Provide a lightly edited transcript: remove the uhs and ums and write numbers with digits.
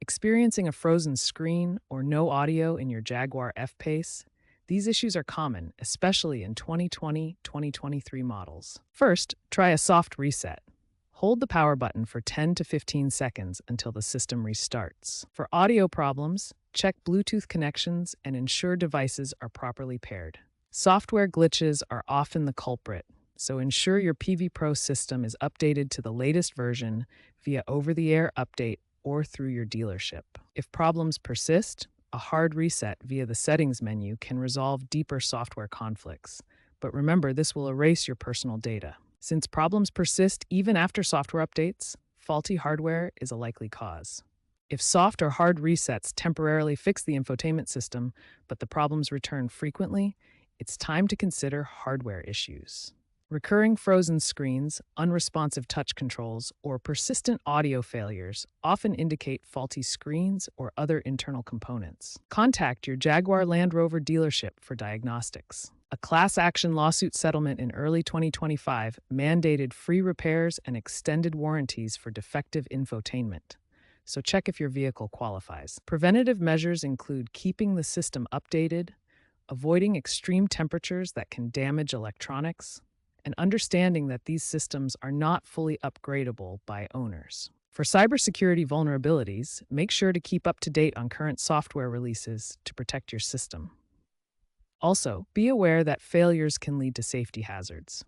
Experiencing a frozen screen or no audio in your Jaguar F-Pace? These issues are common, especially in 2020-2023 models. First, try a soft reset. Hold the power button for 10 to 15 seconds until the system restarts. For audio problems, check Bluetooth connections and ensure devices are properly paired. Software glitches are often the culprit, so ensure your PV Pro system is updated to the latest version via over-the-air update or through your dealership. If problems persist, a hard reset via the settings menu can resolve deeper software conflicts. But remember, this will erase your personal data. Since problems persist even after software updates, faulty hardware is a likely cause. If soft or hard resets temporarily fix the infotainment system, but the problems return frequently, it's time to consider hardware issues. Recurring frozen screens, unresponsive touch controls, or persistent audio failures often indicate faulty screens or other internal components. Contact your Jaguar Land Rover dealership for diagnostics. A class action lawsuit settlement in early 2025 mandated free repairs and extended warranties for defective infotainment. So check if your vehicle qualifies. Preventative measures include keeping the system updated, avoiding extreme temperatures that can damage electronics, and understanding that these systems are not fully upgradable by owners. For cybersecurity vulnerabilities, make sure to keep up to date on current software releases to protect your system. Also, be aware that failures can lead to safety hazards.